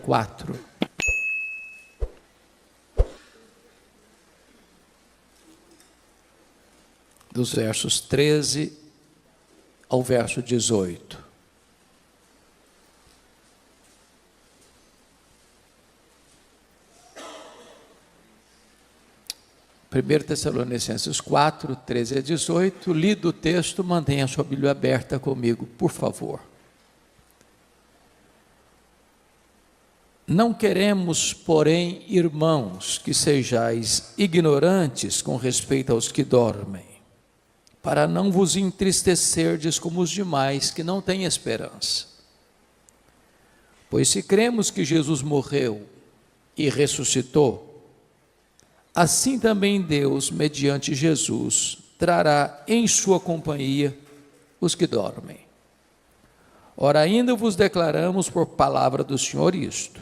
4. Dos versos 13 ao verso 18. Primeiro Tessalonicenses 4, 13 a 18, lido o texto, mantenha a sua Bíblia aberta comigo, por favor. Não queremos, porém, irmãos, que sejais ignorantes com respeito aos que dormem, para não vos entristecerdes como os demais que não têm esperança. Pois se cremos que Jesus morreu e ressuscitou, assim também Deus, mediante Jesus, trará em sua companhia os que dormem. Ora, ainda vos declaramos por palavra do Senhor isto: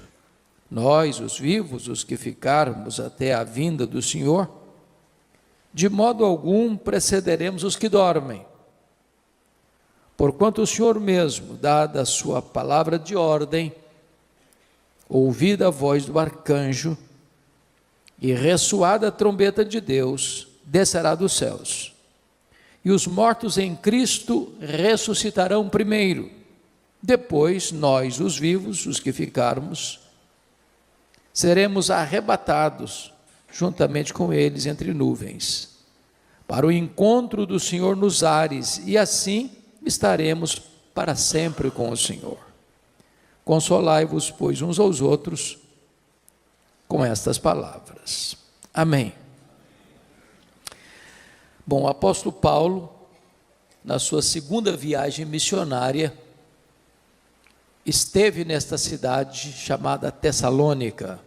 nós, os vivos, os que ficarmos até a vinda do Senhor, de modo algum precederemos os que dormem. Porquanto o Senhor mesmo, dada a sua palavra de ordem, ouvida a voz do arcanjo, e ressoada a trombeta de Deus, descerá dos céus. E os mortos em Cristo ressuscitarão primeiro. Depois, nós, os vivos, os que ficarmos, seremos arrebatados, juntamente com eles, entre nuvens, para o encontro do Senhor nos ares, e assim estaremos para sempre com o Senhor. Consolai-vos, pois, uns aos outros, com estas palavras. Amém. Bom, o apóstolo Paulo, na sua segunda viagem missionária, esteve nesta cidade chamada Tessalônica.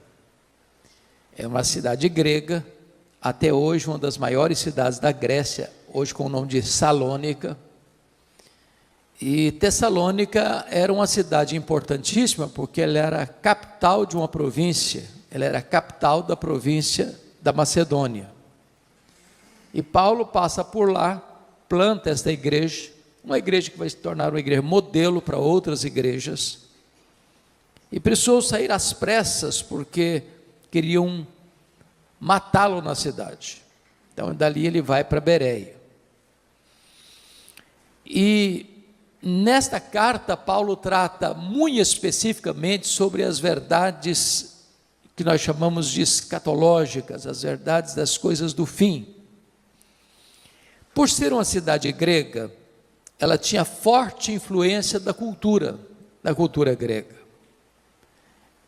É uma cidade grega, até hoje uma das maiores cidades da Grécia, hoje com o nome de Salônica. E Tessalônica era uma cidade importantíssima, porque ela era a capital de uma província, ela era a capital da província da Macedônia. E Paulo passa por lá, planta esta igreja, uma igreja que vai se tornar uma igreja modelo para outras igrejas, e precisou sair às pressas, porque queriam matá-lo na cidade. Então, dali ele vai para Bereia. E nesta carta, Paulo trata muito especificamente sobre as verdades que nós chamamos de escatológicas, as verdades das coisas do fim. Por ser uma cidade grega, ela tinha forte influência da cultura grega.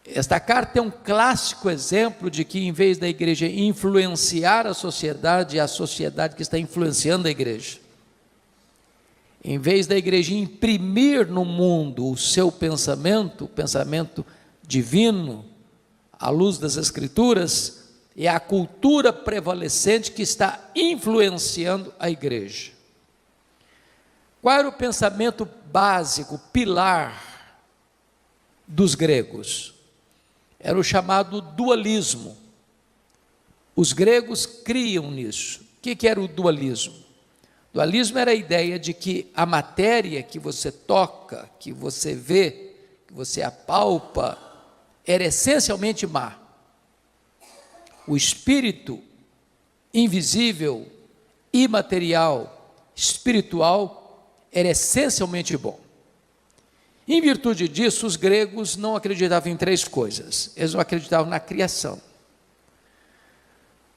Esta carta é um clássico exemplo de que, em vez da igreja influenciar a sociedade, é a sociedade que está influenciando a igreja. Em vez da igreja imprimir no mundo o seu pensamento, o pensamento divino, à luz das Escrituras, é a cultura prevalecente que está influenciando a igreja. Qual era o pensamento básico, pilar dos gregos? Era o chamado dualismo. Os gregos criam nisso. O que era o dualismo? Dualismo era a ideia de que a matéria que você toca, que você vê, que você apalpa, era essencialmente má. O espírito invisível, imaterial, espiritual, era essencialmente bom. Em virtude disso, os gregos não acreditavam em três coisas. Eles não acreditavam na criação.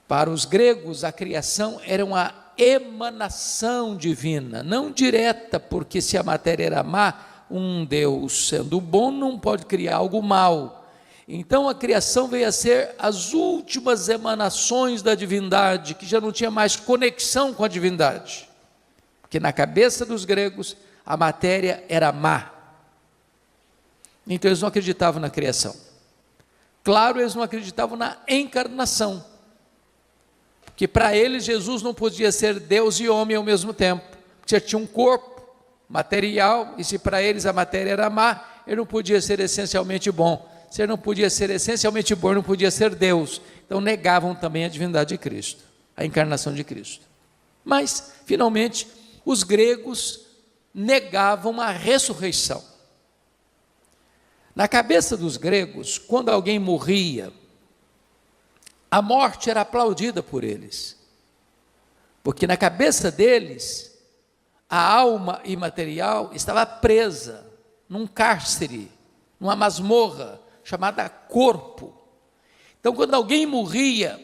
Para os gregos, a criação era uma emanação divina, não direta, porque se a matéria era má, um Deus sendo bom não pode criar algo mau. Então a criação veio a ser as últimas emanações da divindade, que já não tinha mais conexão com a divindade, porque na cabeça dos gregos a matéria era má. Então eles não acreditavam na criação. Claro, eles não acreditavam na encarnação, porque para eles Jesus não podia ser Deus e homem ao mesmo tempo, porque já tinha um corpo material, e se para eles a matéria era má, ele não podia ser essencialmente bom. Se ele não podia ser essencialmente bom, ele não podia ser Deus. Então negavam também a divindade de Cristo, a encarnação de Cristo. Mas, finalmente, os gregos negavam a ressurreição. Na cabeça dos gregos, quando alguém morria, a morte era aplaudida por eles, porque na cabeça deles, a alma imaterial estava presa num cárcere, numa masmorra chamada corpo. Então, quando alguém morria,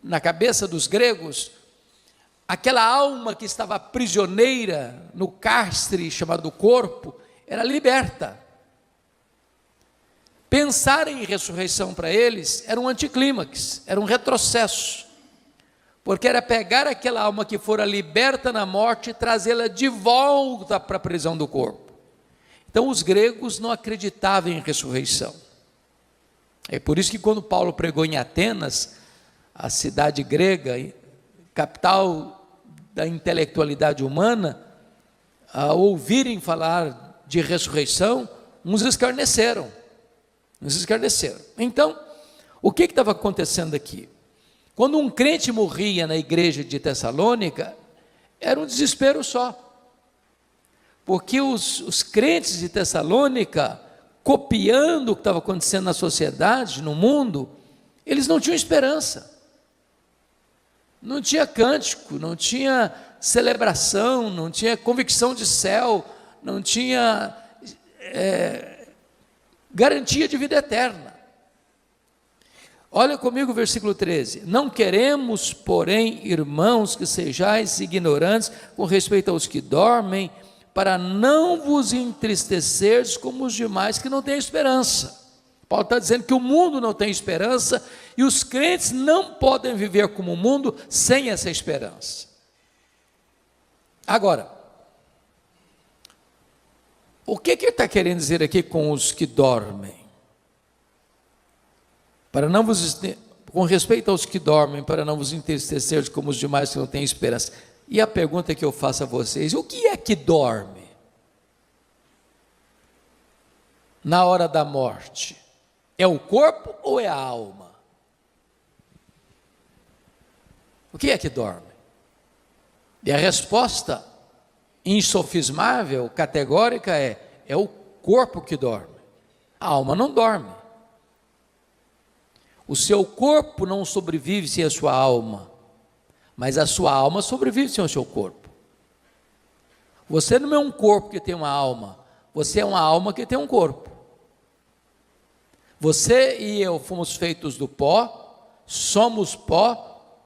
na cabeça dos gregos, aquela alma que estava prisioneira no cárcere chamado corpo, era liberta. Pensar em ressurreição para eles era um anticlímax, era um retrocesso, porque era pegar aquela alma que fora liberta na morte e trazê-la de volta para a prisão do corpo. Então os gregos não acreditavam em ressurreição. É por isso que quando Paulo pregou em Atenas, a cidade grega, capital da intelectualidade humana, ao ouvirem falar de ressurreição, uns escarneceram. Então, o que estava acontecendo aqui? Quando um crente morria na igreja de Tessalônica, era um desespero só, porque os crentes de Tessalônica, copiando o que estava acontecendo na sociedade, no mundo, eles não tinham esperança, não tinha cântico, não tinha celebração, não tinha convicção de céu, não tinha garantia de vida eterna. Olha comigo o versículo 13: não queremos, porém, irmãos, que sejais ignorantes com respeito aos que dormem, para não vos entristecerdes como os demais que não têm esperança. Paulo está dizendo que o mundo não tem esperança, e os crentes não podem viver como o mundo sem essa esperança. Agora, o que ele está querendo dizer aqui com os que dormem? Com respeito aos que dormem, para não vos entristecer como os demais que não têm esperança. E a pergunta que eu faço a vocês: o que é que dorme na hora da morte? É o corpo ou é a alma? O que é que dorme? E a resposta insofismável, categórica é o corpo que dorme. A alma não dorme. O seu corpo não sobrevive sem a sua alma, mas a sua alma sobrevive sem o seu corpo. Você não é um corpo que tem uma alma, você é uma alma que tem um corpo. Você e eu fomos feitos do pó, somos pó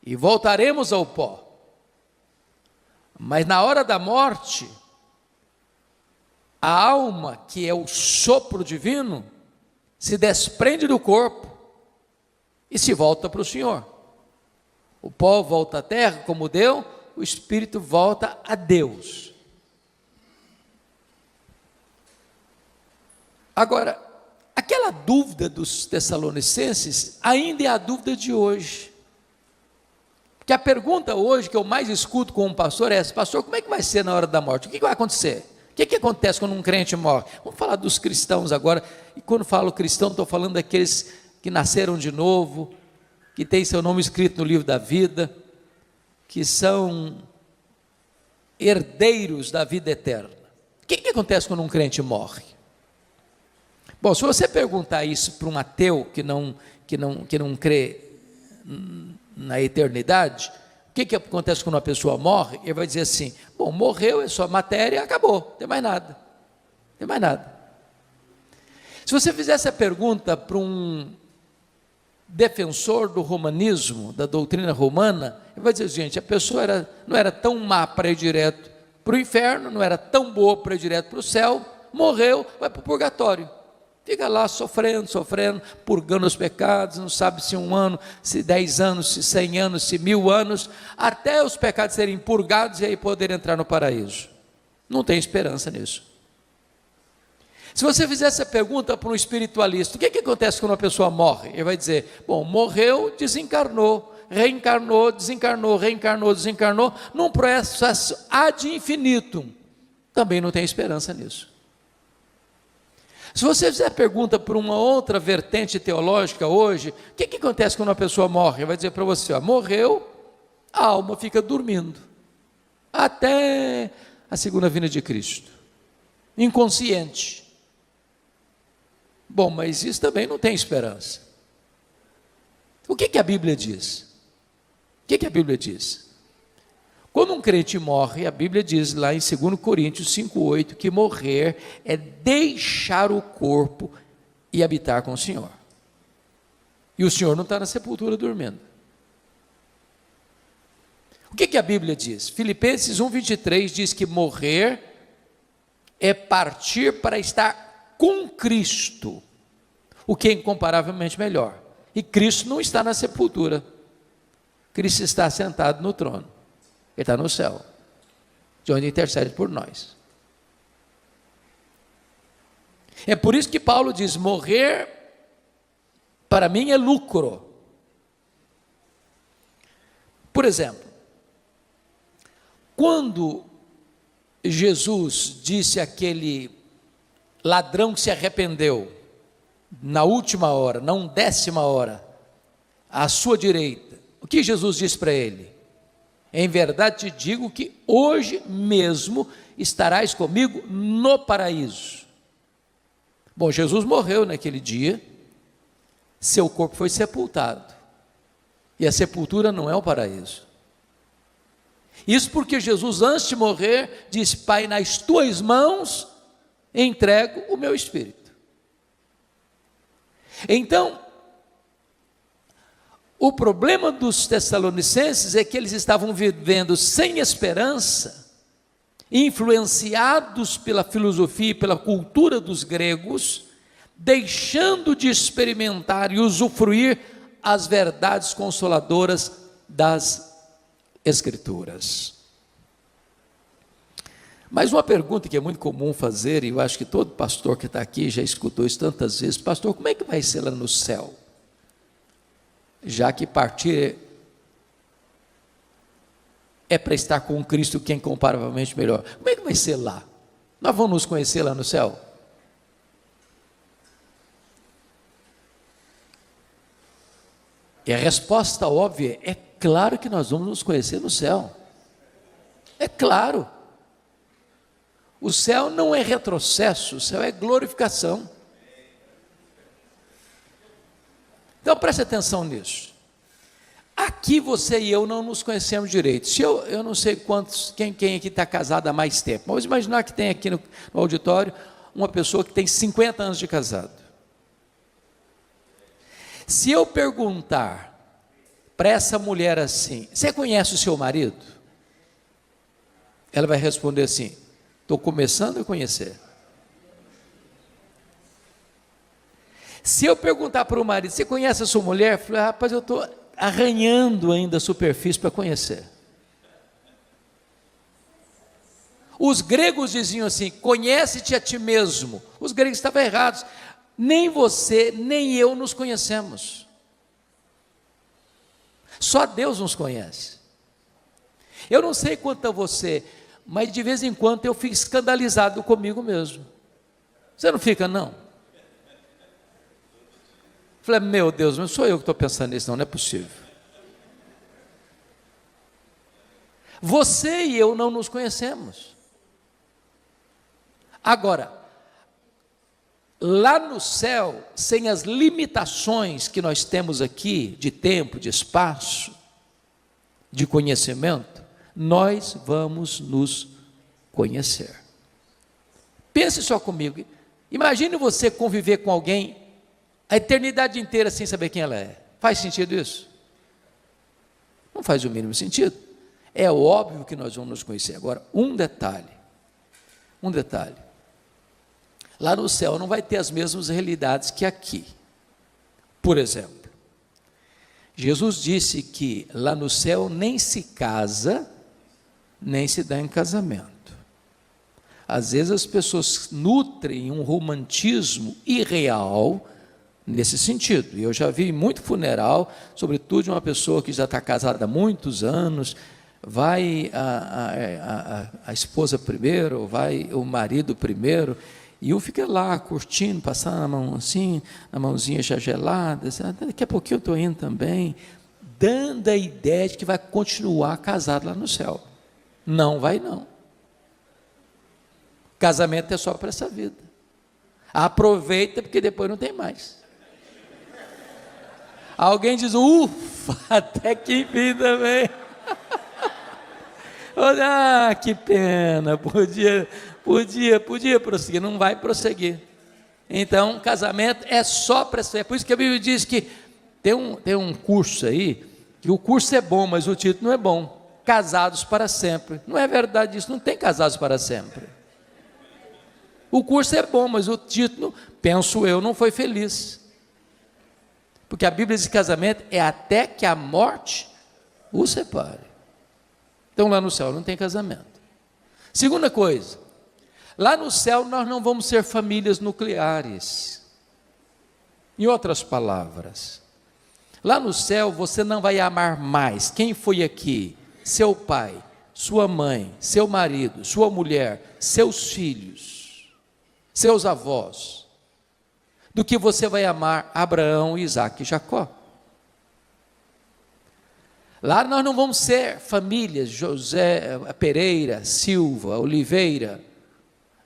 e voltaremos ao pó. Mas na hora da morte, a alma, que é o sopro divino, se desprende do corpo e se volta para o Senhor. O pó volta à terra como deu, o espírito volta a Deus. Agora, aquela dúvida dos tessalonicenses ainda é a dúvida de hoje. Porque a pergunta hoje que eu mais escuto com um pastor é essa: pastor, como é que vai ser na hora da morte? O que vai acontecer? O que acontece quando um crente morre? Vamos falar dos cristãos agora. E quando falo cristão, estou falando daqueles que nasceram de novo, que têm seu nome escrito no livro da vida, que são herdeiros da vida eterna. O que acontece quando um crente morre? Bom, se você perguntar isso para um ateu que não crê na eternidade, o que acontece quando uma pessoa morre? Ele vai dizer assim: bom, morreu, é só matéria, acabou, não tem mais nada. Se você fizesse a pergunta para um defensor do romanismo, da doutrina romana, ele vai dizer: gente, a pessoa não era tão má para ir direto para o inferno, não era tão boa para ir direto para o céu, morreu, vai para o purgatório. Fica lá sofrendo, purgando os pecados, não sabe se 1 ano, se 10 anos, se 100 anos, se 1000 anos, até os pecados serem purgados e aí poder entrar no paraíso. Não tem esperança nisso. Se você fizesse a pergunta para um espiritualista: o que acontece quando uma pessoa morre? Ele vai dizer: bom, morreu, desencarnou, reencarnou, desencarnou, reencarnou, desencarnou, num processo ad infinitum. Também não tem esperança nisso. Se você fizer a pergunta por uma outra vertente teológica hoje: o que acontece quando uma pessoa morre? Vai dizer para você: ó, morreu, a alma fica dormindo, até a segunda vinda de Cristo, inconsciente. Bom, mas isso também não tem esperança. O que a Bíblia diz? O que a Bíblia diz? Quando um crente morre, a Bíblia diz lá em 2 Coríntios 5,8 que morrer é deixar o corpo e habitar com o Senhor. E o Senhor não está na sepultura dormindo. O que a Bíblia diz? Filipenses 1,23 diz que morrer é partir para estar com Cristo, o que é incomparavelmente melhor. E Cristo não está na sepultura, Cristo está sentado no trono, Ele está no céu, de onde intercede por nós. É por isso que Paulo diz: morrer para mim é lucro. Por exemplo, quando Jesus disse àquele ladrão que se arrependeu, na última hora, na 10ª hora, à sua direita, o que Jesus disse para ele? Em verdade te digo que hoje mesmo estarás comigo no paraíso. Bom, Jesus morreu naquele dia, seu corpo foi sepultado, e a sepultura não é o paraíso. Isso porque Jesus, antes de morrer, disse: Pai, nas tuas mãos entrego o meu espírito. Então, o problema dos tessalonicenses é que eles estavam vivendo sem esperança, influenciados pela filosofia e pela cultura dos gregos, deixando de experimentar e usufruir as verdades consoladoras das Escrituras. Mas uma pergunta que é muito comum fazer, e eu acho que todo pastor que está aqui já escutou isso tantas vezes: pastor, como é que vai ser lá no céu? Já que partir é para estar com Cristo, que é incomparavelmente melhor. Como é que vai ser lá? Nós vamos nos conhecer lá no céu? E a resposta óbvia é: claro que nós vamos nos conhecer no céu. É claro. O céu não é retrocesso, o céu é glorificação. Então preste atenção nisso. Aqui você e eu não nos conhecemos direito. Se eu não sei quem aqui está casado há mais tempo, mas vamos imaginar que tem aqui no auditório uma pessoa que tem 50 anos de casado. Se eu perguntar para essa mulher assim: você conhece o seu marido? Ela vai responder assim: estou começando a conhecer. Se eu perguntar para o marido: você conhece a sua mulher? Eu falei: rapaz, eu estou arranhando ainda a superfície para conhecer. Os gregos diziam assim: conhece-te a ti mesmo. Os gregos estavam errados. Nem você, nem eu nos conhecemos. Só Deus nos conhece. Eu não sei quanto a você, mas de vez em quando eu fico escandalizado comigo mesmo. Você não fica, não? Falei: meu Deus, não sou eu que estou pensando nisso, não é possível. Você e eu não nos conhecemos. Agora, lá no céu, sem as limitações que nós temos aqui, de tempo, de espaço, de conhecimento, nós vamos nos conhecer. Pense só comigo, imagine você conviver com alguém a eternidade inteira sem saber quem ela é. Faz sentido isso? Não faz o mínimo sentido. É óbvio que nós vamos nos conhecer. Agora, um detalhe, lá no céu não vai ter as mesmas realidades que aqui. Por exemplo, Jesus disse que lá no céu nem se casa, nem se dá em casamento. Às vezes as pessoas nutrem um romantismo irreal nesse sentido. E eu já vi muito funeral, sobretudo de uma pessoa que já está casada há muitos anos, vai a esposa primeiro, vai o marido primeiro, e um fica lá curtindo, passando a mão assim, a mãozinha já gelada, daqui a pouquinho eu estou indo também, dando a ideia de que vai continuar casado lá no céu. Não vai não. Casamento é só para essa vida. Aproveita, porque depois não tem mais. Alguém diz, ufa, até que enfim também. Ah, que pena, podia prosseguir, não vai prosseguir. Então, casamento é só para ser. É por isso que a Bíblia diz que tem um curso aí, que o curso é bom, mas o título não é bom. Casados para sempre. Não é verdade isso, não tem casados para sempre. O curso é bom, mas o título, penso eu, não foi feliz. Porque a Bíblia diz que casamento é até que a morte o separe. Então lá no céu não tem casamento. Segunda coisa, lá no céu nós não vamos ser famílias nucleares. Em outras palavras, lá no céu você não vai amar mais quem foi aqui, seu pai, sua mãe, seu marido, sua mulher, seus filhos, seus avós, do que você vai amar Abraão, Isaque e Jacó. Lá nós não vamos ser famílias, José, Pereira, Silva, Oliveira.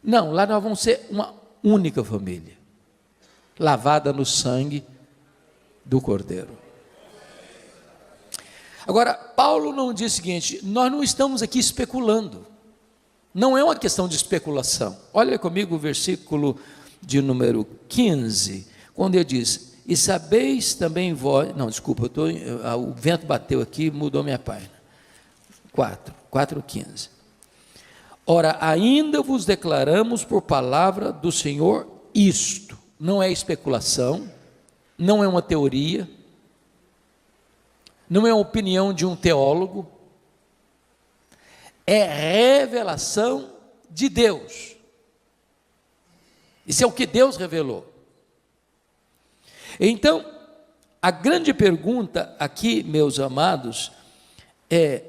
Não, lá nós vamos ser uma única família, lavada no sangue do Cordeiro. Agora, Paulo não diz o seguinte, nós não estamos aqui especulando. Não é uma questão de especulação. Olha comigo o versículo de número 15, quando ele diz, e sabeis também vós, não, desculpa, o vento bateu aqui, mudou minha página, 4:15, ora, ainda vos declaramos por palavra do Senhor isto, não é especulação, não é uma teoria, não é uma opinião de um teólogo, é revelação de Deus, isso é o que Deus revelou. Então, a grande pergunta aqui, meus amados, é: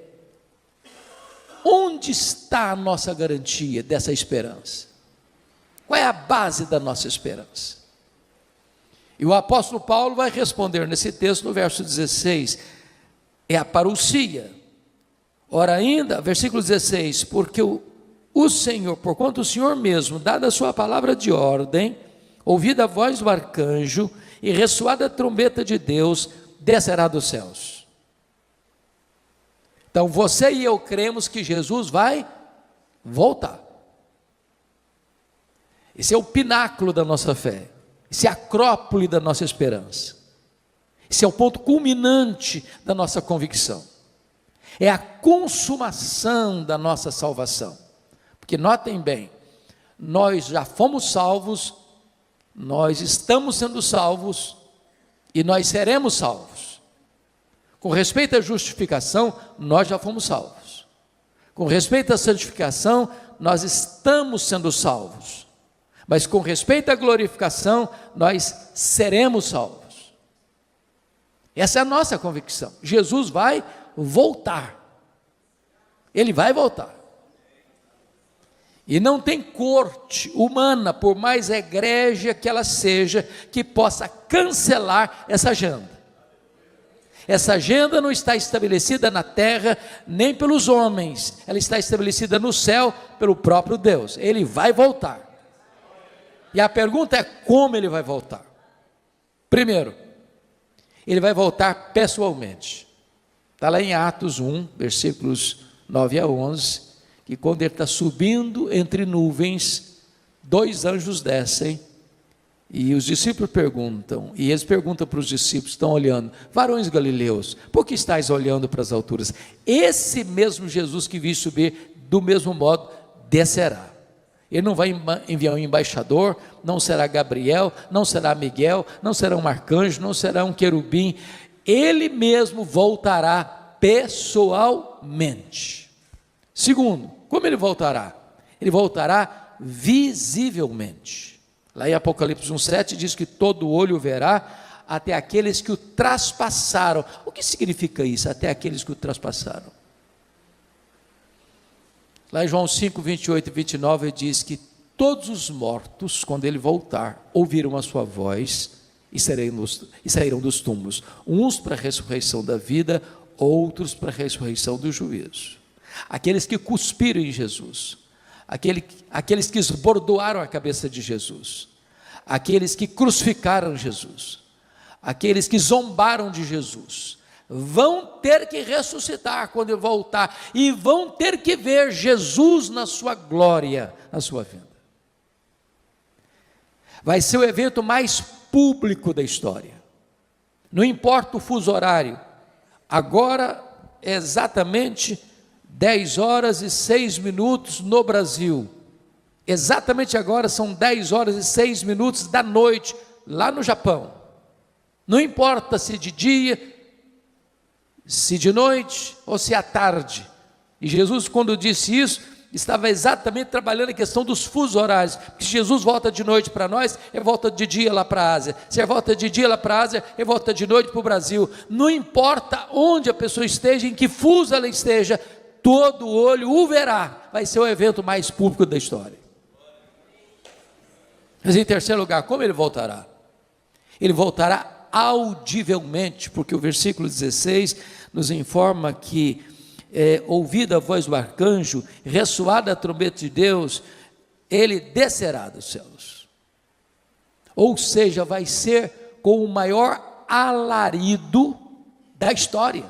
onde está a nossa garantia dessa esperança? Qual é a base da nossa esperança? E o apóstolo Paulo vai responder nesse texto, no verso 16, é a parousia. Ora ainda, versículo 16, porque o Senhor, porquanto o Senhor mesmo, dada a sua palavra de ordem, ouvida a voz do arcanjo, e ressoada a trombeta de Deus, descerá dos céus. Então você e eu cremos que Jesus vai voltar. Esse é o pináculo da nossa fé, esse é a acrópole da nossa esperança, esse é o ponto culminante da nossa convicção, é a consumação da nossa salvação, porque notem bem, nós já fomos salvos, nós estamos sendo salvos e nós seremos salvos. Com respeito à justificação, nós já fomos salvos. Com respeito à santificação, nós estamos sendo salvos. Mas com respeito à glorificação, nós seremos salvos. Essa é a nossa convicção. Jesus vai voltar. Ele vai voltar. E não tem corte humana, por mais egrégia que ela seja, que possa cancelar essa agenda. Essa agenda não está estabelecida na terra, nem pelos homens, ela está estabelecida no céu, pelo próprio Deus. Ele vai voltar. E a pergunta é como ele vai voltar? Primeiro, ele vai voltar pessoalmente. Está lá em Atos 1, versículos 9 a 11, que quando ele está subindo entre nuvens, 2 anjos descem, e os discípulos perguntam, e eles perguntam para os discípulos, estão olhando, varões galileus, por que estáis olhando para as alturas? Esse mesmo Jesus que vi subir, do mesmo modo, descerá. Ele não vai enviar um embaixador, não será Gabriel, não será Miguel, não será um arcanjo, não será um querubim, ele mesmo voltará pessoalmente. Segundo, como ele voltará? Ele voltará visivelmente. Lá em Apocalipse 1,7 diz que todo olho verá, até aqueles que o traspassaram. O que significa isso? Até aqueles que o traspassaram. Lá em João 5, 28 e 29 diz que todos os mortos, quando ele voltar, ouviram a sua voz e sairão dos túmulos, uns para a ressurreição da vida, outros para a ressurreição do juízo. Aqueles que cuspiram em Jesus, aqueles que esbordoaram a cabeça de Jesus, aqueles que crucificaram Jesus, aqueles que zombaram de Jesus, vão ter que ressuscitar quando ele voltar, e vão ter que ver Jesus na sua glória, na sua vinda. Vai ser o evento mais público da história, não importa o fuso horário. Agora é exatamente 10 horas e 6 minutos no Brasil, exatamente agora são 10 horas e 6 minutos da noite, lá no Japão. Não importa se de dia, se de noite ou se à tarde. E Jesus, quando disse isso, estava exatamente trabalhando a questão dos fusos horários, porque se Jesus volta de noite para nós, ele volta de dia lá para a Ásia, se ele volta de dia lá para a Ásia, ele volta de noite para o Brasil. Não importa onde a pessoa esteja, em que fuso ela esteja, todo olho o verá. Vai ser o evento mais público da história. Mas em terceiro lugar, como ele voltará? Ele voltará audivelmente, porque o versículo 16 nos informa que ouvida a voz do arcanjo, ressoada a trombeta de Deus, ele descerá dos céus. Ou seja, vai ser com o maior alarido da história.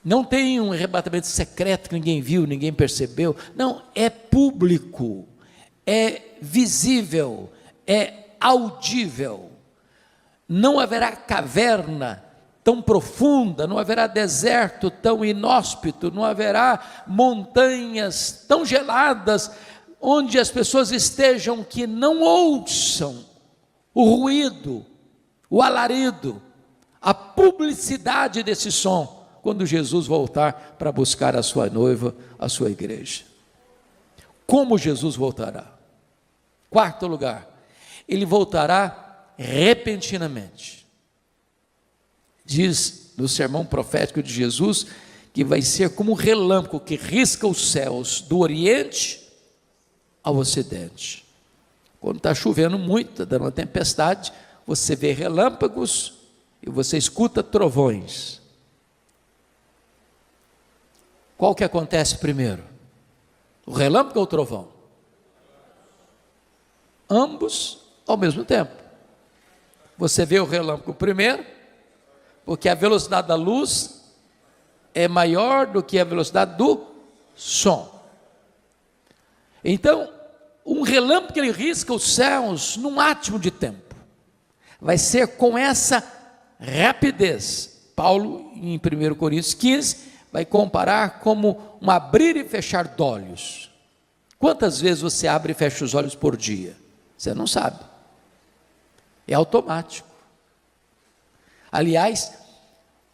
Não tem um arrebatamento secreto que ninguém viu, ninguém percebeu. Não, é público, é visível, é audível. Não haverá caverna tão profunda, não haverá deserto tão inóspito, não haverá montanhas tão geladas, onde as pessoas estejam que não ouçam o ruído, o alarido, a publicidade desse som, quando Jesus voltar para buscar a sua noiva, a sua igreja. Como Jesus voltará? Quarto lugar, ele voltará repentinamente. Diz no sermão profético de Jesus, que vai ser como um relâmpago que risca os céus, do oriente ao ocidente. Quando está chovendo muito, está dando uma tempestade, você vê relâmpagos e você escuta trovões. Qual que acontece primeiro? O relâmpago ou o trovão? Ambos ao mesmo tempo. Você vê o relâmpago primeiro, porque a velocidade da luz é maior do que a velocidade do som. Então, um relâmpago ele risca os céus num átimo de tempo. Vai ser com essa rapidez. Paulo, em 1 Coríntios 15, vai comparar como um abrir e fechar de olhos. Quantas vezes você abre e fecha os olhos por dia? Você não sabe. É automático. Aliás,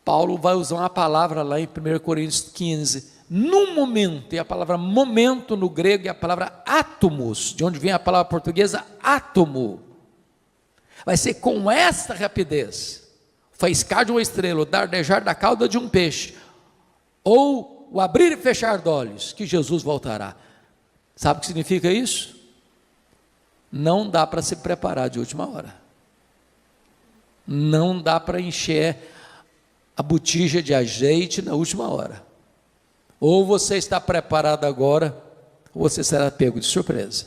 Paulo vai usar uma palavra lá em 1 Coríntios 15, num momento, e a palavra momento no grego é a palavra átomos, de onde vem a palavra portuguesa átomo. Vai ser com esta rapidez, faiscar de uma estrela, o dardejar da cauda de um peixe, ou o abrir e fechar de olhos, que Jesus voltará. Sabe o que significa isso? Não dá para se preparar de última hora. Não dá para encher a botija de azeite na última hora. Ou você está preparado agora, ou você será pego de surpresa.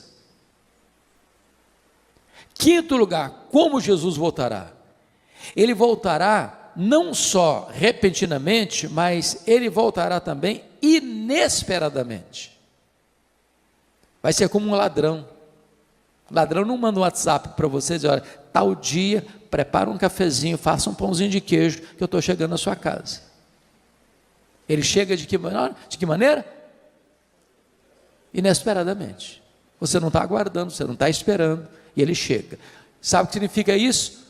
Quinto lugar, como Jesus voltará? Ele voltará não só repentinamente, mas ele voltará também inesperadamente. Vai ser como um ladrão. O ladrão não manda um WhatsApp para você dizer, olha, tal dia, prepara um cafezinho, faça um pãozinho de queijo, que eu estou chegando na sua casa. Ele chega de que maneira? De que maneira? Inesperadamente. Você não está aguardando, você não está esperando, e ele chega. Sabe o que significa isso?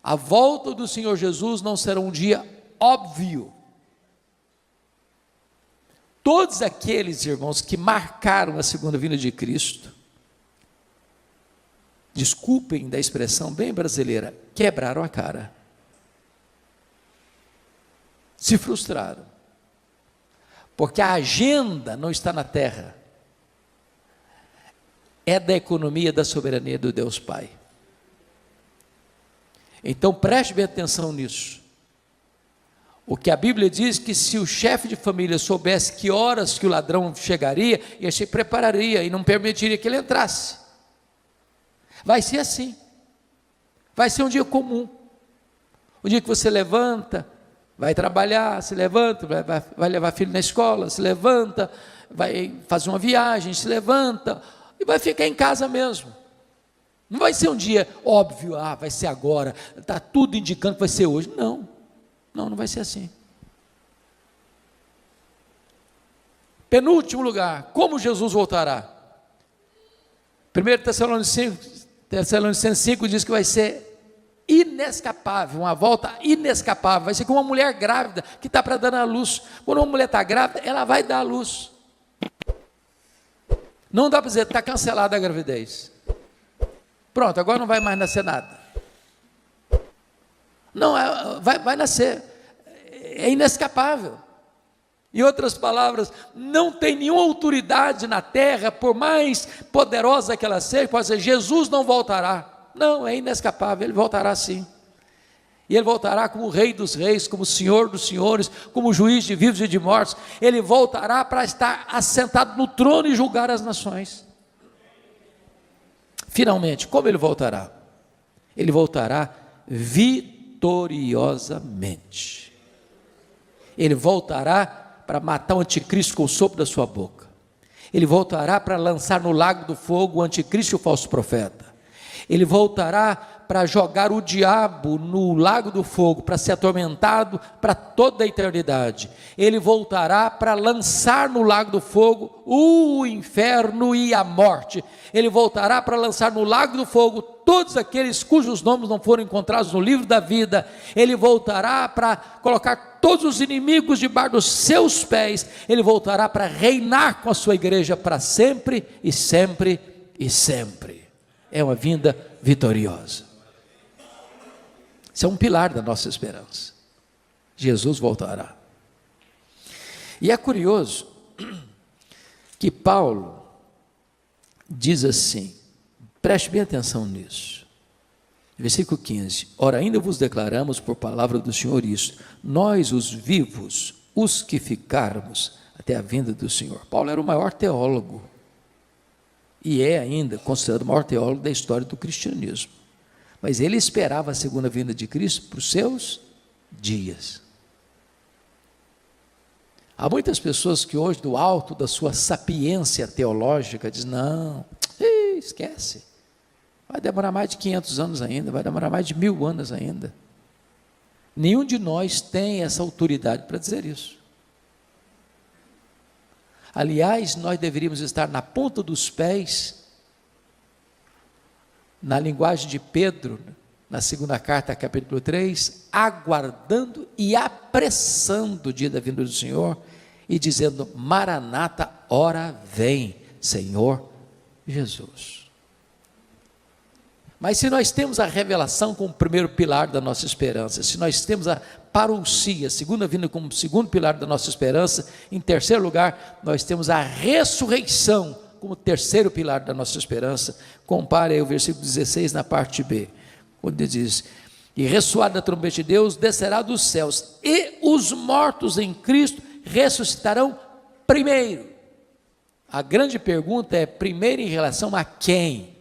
A volta do Senhor Jesus não será um dia óbvio. Todos aqueles irmãos que marcaram a segunda vinda de Cristo, desculpem da expressão bem brasileira, quebraram a cara, se frustraram, porque a agenda não está na terra, é da economia da soberania do Deus Pai. Então preste bem atenção nisso. O que a Bíblia diz que se o chefe de família soubesse que horas que o ladrão chegaria, ele se prepararia e não permitiria que ele entrasse. Vai ser assim. Vai ser um dia comum. O dia que você levanta, vai trabalhar, se levanta, vai levar filho na escola, se levanta, vai fazer uma viagem, se levanta e vai ficar em casa mesmo. Não vai ser um dia óbvio, vai ser agora, está tudo indicando que vai ser hoje. Não vai ser assim. Penúltimo lugar, como Jesus voltará? 1 Tessalonicenses 5 diz que vai ser inescapável, uma volta inescapável, vai ser como uma mulher grávida que está para dar à luz. Quando uma mulher está grávida, ela vai dar à luz. Não dá para dizer, está cancelada a gravidez. Pronto, agora não vai mais nascer nada. Não, vai nascer, é inescapável. Em outras palavras, não tem nenhuma autoridade na terra, por mais poderosa que ela seja, pode dizer, Jesus não voltará. Não, é inescapável, ele voltará sim. E ele voltará como Rei dos Reis, como Senhor dos Senhores, como Juiz de vivos e de mortos. Ele voltará para estar assentado no trono e julgar as nações. Finalmente, como ele voltará? Ele voltará vitoriosamente. Ele voltará para matar o anticristo com o sopro da sua boca. Ele voltará para lançar no lago do fogo o anticristo e o falso profeta. Ele voltará para jogar o diabo no lago do fogo, para ser atormentado para toda a eternidade. Ele voltará para lançar no lago do fogo o inferno e a morte. Ele voltará para lançar no lago do fogo todos aqueles cujos nomes não foram encontrados no livro da vida. Ele voltará para colocar todos os inimigos debaixo dos seus pés. Ele voltará para reinar com a sua igreja para sempre e sempre e sempre. É uma vinda vitoriosa. Isso é um pilar da nossa esperança. Jesus voltará. E é curioso que Paulo diz assim, preste bem atenção nisso, versículo 15, ora ainda vos declaramos por palavra do Senhor isto, nós os vivos, os que ficarmos até a vinda do Senhor. Paulo era o maior teólogo, e é ainda considerado o maior teólogo da história do cristianismo, mas ele esperava a segunda vinda de Cristo para os seus dias. Há muitas pessoas que hoje, do alto da sua sapiência teológica, dizem, não, esquece, vai demorar mais de 500 anos ainda, vai demorar mais de 1000 anos ainda. Nenhum de nós tem essa autoridade para dizer isso. Aliás, nós deveríamos estar na ponta dos pés, na linguagem de Pedro, na segunda carta, capítulo 3, aguardando e apressando o dia da vinda do Senhor, e dizendo, Maranata, ora vem, Senhor Jesus. Mas se nós temos a revelação como primeiro pilar da nossa esperança, se nós temos a parousia, a segunda vinda como segundo pilar da nossa esperança, em terceiro lugar, nós temos a ressurreição como terceiro pilar da nossa esperança. Compare aí o versículo 16 na parte B, onde diz, e ressoada a trombeta de Deus, descerá dos céus, e os mortos em Cristo ressuscitarão primeiro. A grande pergunta é, primeiro em relação a quem?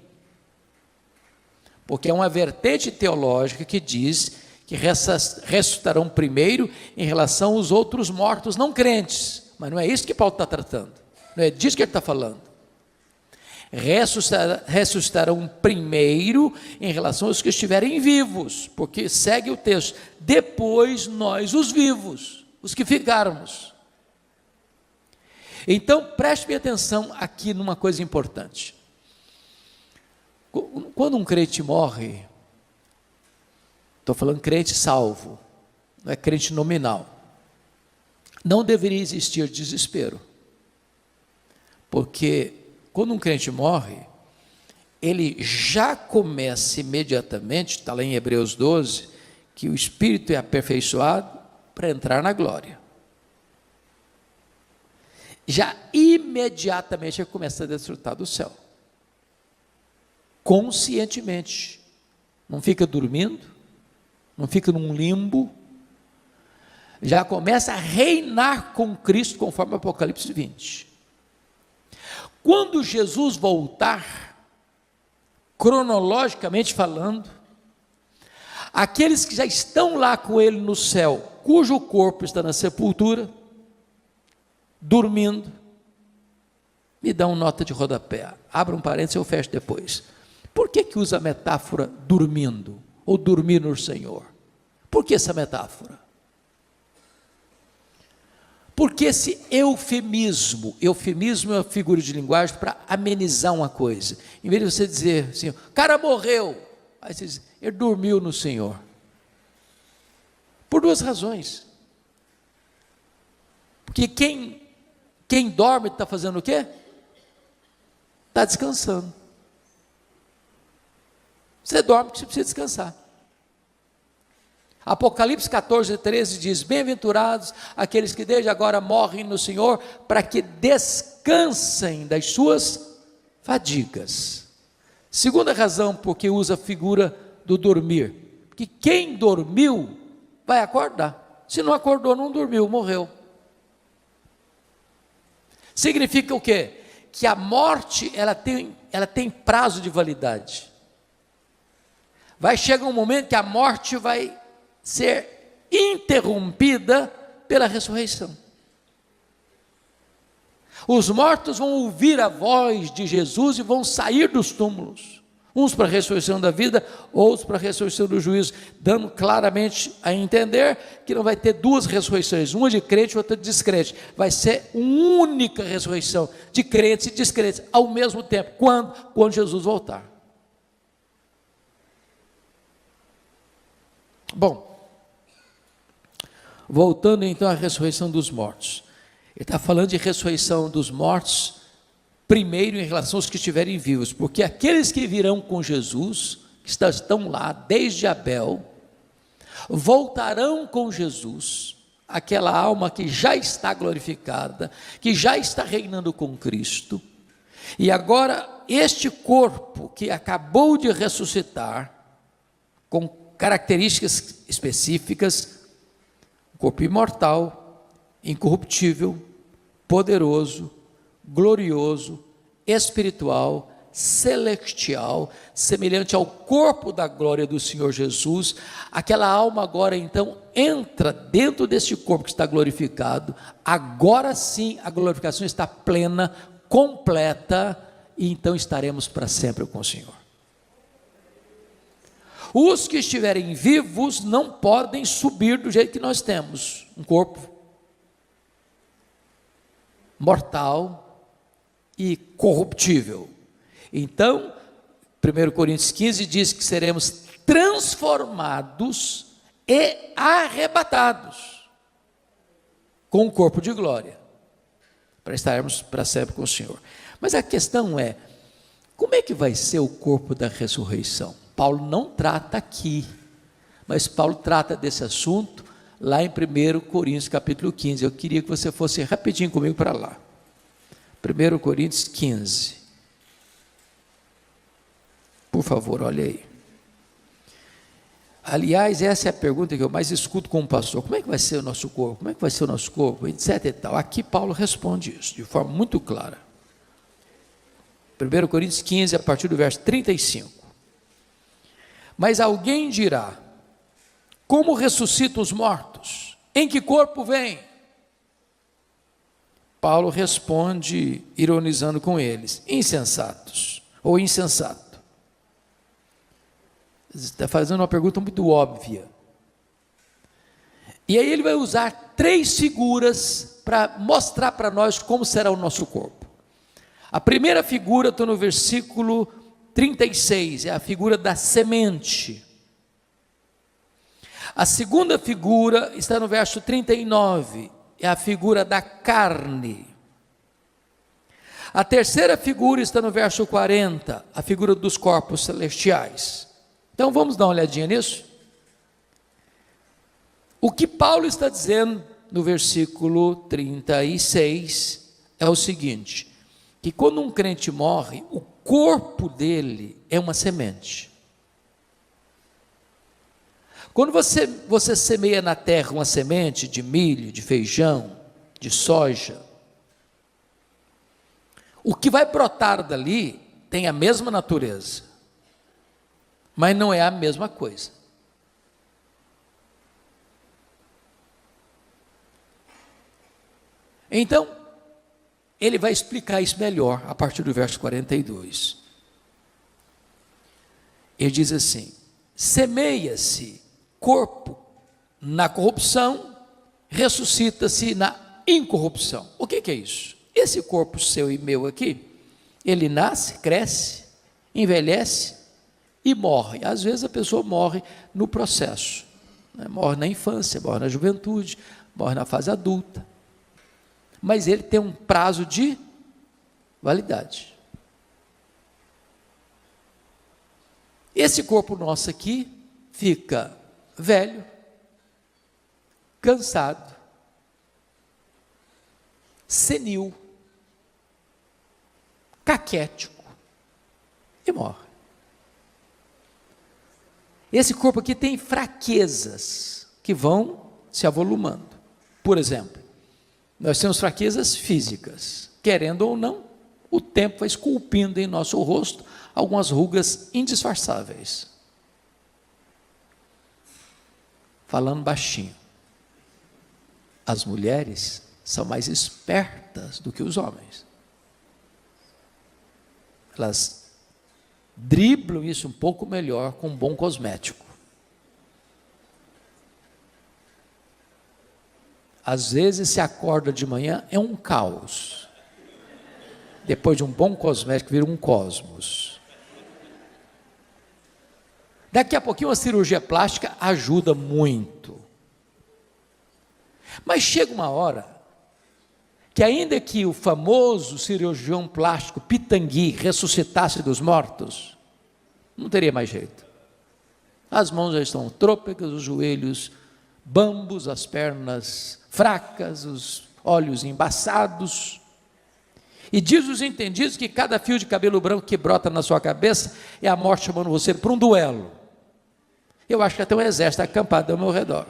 Porque é uma vertente teológica que diz que ressuscitarão primeiro em relação aos outros mortos não crentes, mas não é isso que Paulo está tratando, não é disso que ele está falando. Ressuscitarão primeiro em relação aos que estiverem vivos, porque segue o texto, depois nós os vivos, os que ficarmos. Então preste bem atenção aqui numa coisa importante. Quando um crente morre, estou falando crente salvo, não é crente nominal, não deveria existir desespero, porque quando um crente morre, ele já começa imediatamente, está lá em Hebreus 12, que o espírito é aperfeiçoado para entrar na glória. Já imediatamente ele começa a desfrutar do céu. Conscientemente, não fica dormindo, não fica num limbo, já começa a reinar com Cristo, conforme Apocalipse 20. Quando Jesus voltar, cronologicamente falando, aqueles que já estão lá com ele no céu, cujo corpo está na sepultura, dormindo, me dá uma nota de rodapé, abra um parênteses, eu fecho depois. Por que usa a metáfora dormindo, ou dormir no Senhor? Por que essa metáfora? Porque esse eufemismo é uma figura de linguagem para amenizar uma coisa. Em vez de você dizer assim, o cara morreu, aí você diz, ele dormiu no Senhor. Por duas razões. Porque quem dorme está fazendo o quê? Está descansando. Você dorme porque você precisa descansar. Apocalipse 14, 13 diz, bem-aventurados aqueles que desde agora morrem no Senhor, para que descansem das suas fadigas. Segunda razão porque usa a figura do dormir, porque quem dormiu vai acordar, se não acordou não dormiu, morreu. Significa o quê? Que a morte ela tem prazo de validade. Vai chegar um momento que a morte vai ser interrompida pela ressurreição. Os mortos vão ouvir a voz de Jesus e vão sair dos túmulos, uns para a ressurreição da vida, outros para a ressurreição do juízo, dando claramente a entender que não vai ter duas ressurreições, uma de crente e outra de descrente, vai ser uma única ressurreição, de crentes e descrentes, ao mesmo tempo. Quando Jesus voltar. Bom, voltando então à ressurreição dos mortos, ele está falando de ressurreição dos mortos, primeiro em relação aos que estiverem vivos, porque aqueles que virão com Jesus, que estão lá desde Abel, voltarão com Jesus, aquela alma que já está glorificada, que já está reinando com Cristo, e agora este corpo que acabou de ressuscitar, com características específicas, corpo imortal, incorruptível, poderoso, glorioso, espiritual, celestial, semelhante ao corpo da glória do Senhor Jesus, aquela alma agora então entra dentro deste corpo que está glorificado, agora sim a glorificação está plena, completa, e então estaremos para sempre com o Senhor. Os que estiverem vivos não podem subir do jeito que nós temos, um corpo mortal e corruptível. Então, 1 Coríntios 15 diz que seremos transformados e arrebatados com um corpo de glória, para estarmos para sempre com o Senhor. Mas a questão é, como é que vai ser o corpo da ressurreição? Paulo não trata aqui, mas Paulo trata desse assunto lá em 1 Coríntios capítulo 15, eu queria que você fosse rapidinho comigo para lá, 1 Coríntios 15, por favor, olha aí. Aliás, essa é a pergunta que eu mais escuto como pastor, como é que vai ser o nosso corpo, como é que vai ser o nosso corpo, etc e tal. Aqui Paulo responde isso, de forma muito clara, 1 Coríntios 15, a partir do verso 35, mas alguém dirá, como ressuscitam os mortos? Em que corpo vem? Paulo responde, ironizando com eles, insensatos, ou insensato. Está fazendo uma pergunta muito óbvia. E aí ele vai usar 3 figuras para mostrar para nós como será o nosso corpo. A primeira figura está no versículo 36, é a figura da semente. A segunda figura está no verso 39, é a figura da carne. A terceira figura está no verso 40, a figura dos corpos celestiais. Então vamos dar uma olhadinha nisso? O que Paulo está dizendo no versículo 36 é o seguinte, que quando um crente morre, o corpo dele é uma semente. Quando você semeia na terra uma semente de milho, de feijão, de soja, o que vai brotar dali tem a mesma natureza, mas não é a mesma coisa. Então, ele vai explicar isso melhor a partir do verso 42. Ele diz assim: semeia-se corpo na corrupção, ressuscita-se na incorrupção. O que é isso? Esse corpo seu e meu aqui, ele nasce, cresce, envelhece e morre. Às vezes a pessoa morre no processo, né? Morre na infância, morre na juventude, morre na fase adulta. Mas ele tem um prazo de validade. Esse corpo nosso aqui fica velho, cansado, senil, caquético e morre. Esse corpo aqui tem fraquezas que vão se avolumando. Por exemplo, nós temos fraquezas físicas. Querendo ou não, o tempo vai esculpindo em nosso rosto algumas rugas indisfarçáveis. Falando baixinho, as mulheres são mais espertas do que os homens. Elas driblam isso um pouco melhor com um bom cosmético. Às vezes se acorda de manhã, é um caos. Depois de um bom cosmético, vira um cosmos. Daqui a pouquinho uma cirurgia plástica ajuda muito. Mas chega uma hora que ainda que o famoso cirurgião plástico Pitangui ressuscitasse dos mortos, não teria mais jeito. As mãos já estão trôpegas, os joelhos bambos, as pernas fracas, os olhos embaçados. E diz os entendidos que cada fio de cabelo branco que brota na sua cabeça é a morte chamando você para um duelo. Eu acho que até um exército acampado ao meu redor.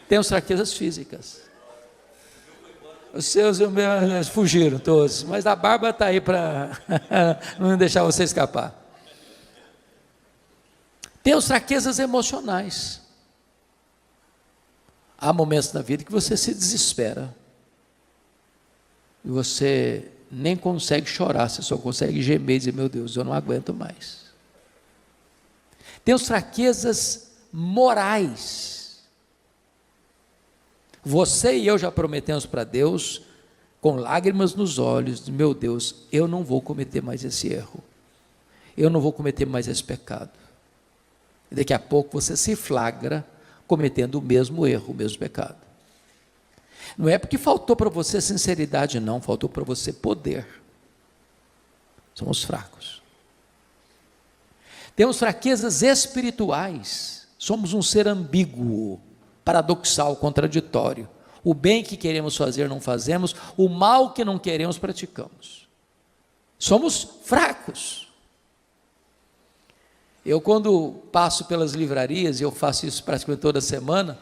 Temos fraquezas físicas. Os seus e os meus fugiram todos, mas a barba está aí para não deixar você escapar. Temos fraquezas emocionais. Há momentos na vida que você se desespera. E você nem consegue chorar, você só consegue gemer e dizer: meu Deus, eu não aguento mais. Temos fraquezas morais. Você e eu já prometemos para Deus, com lágrimas nos olhos: meu Deus, eu não vou cometer mais esse erro. Eu não vou cometer mais esse pecado. E daqui a pouco você se flagra cometendo o mesmo erro, o mesmo pecado. Não é porque faltou para você sinceridade, não, faltou para você poder. Somos fracos. Temos fraquezas espirituais. Somos um ser ambíguo, paradoxal, contraditório. O bem que queremos fazer não fazemos, o mal que não queremos praticamos. Somos fracos. Eu, quando passo pelas livrarias, e eu faço isso praticamente toda semana,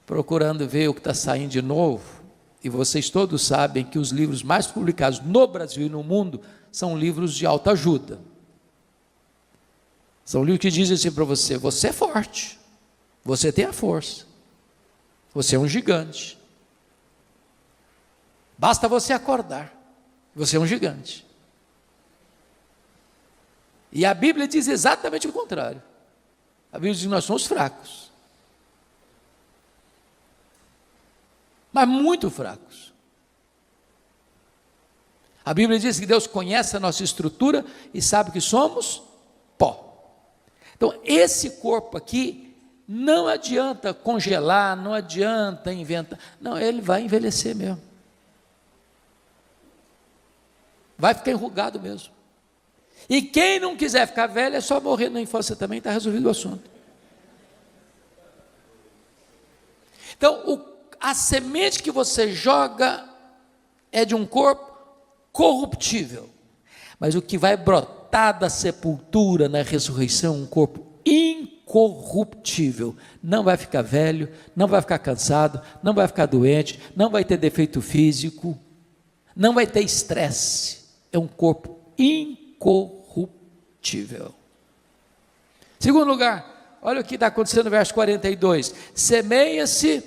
procurando ver o que está saindo de novo, e vocês todos sabem que os livros mais publicados no Brasil e no mundo são livros de autoajuda. São livros que dizem assim para você: você é forte, você tem a força, você é um gigante, basta você acordar, você é um gigante. E a Bíblia diz exatamente o contrário. A Bíblia diz que nós somos fracos, mas muito fracos. A Bíblia diz que Deus conhece a nossa estrutura e sabe que somos pó. Então, esse corpo aqui, não adianta congelar, não adianta inventar, não, ele vai envelhecer mesmo. Vai ficar enrugado mesmo. E quem não quiser ficar velho, é só morrer na infância também, está resolvido o assunto. Então, a semente que você joga é de um corpo corruptível, mas o que vai brotar da sepultura na ressurreição, um corpo incorruptível. Não vai ficar velho, não vai ficar cansado, não vai ficar doente, não vai ter defeito físico, não vai ter estresse. É um corpo incorruptível. incorruptível. Segundo lugar, olha o que está acontecendo no verso 42. Semeia-se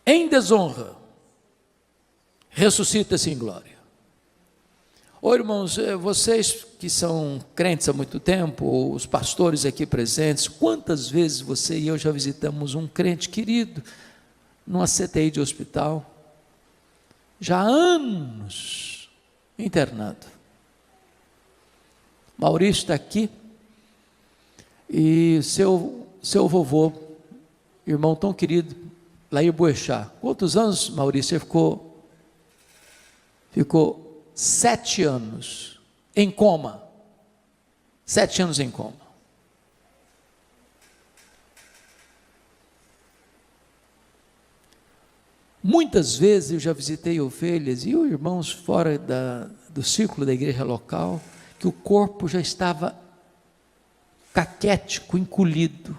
em desonra, ressuscita-se em glória. Ô irmãos, vocês que são crentes há muito tempo, os pastores aqui presentes, quantas vezes você e eu já visitamos um crente querido numa CTI de hospital, já há anos internado. Maurício está aqui, e seu vovô, irmão tão querido, Lair Boechat. Quantos anos, Maurício, você ficou 7 anos em coma. 7 anos em coma. Muitas vezes eu já visitei ovelhas e irmãos fora do círculo da igreja local, que o corpo já estava caquético, encolhido,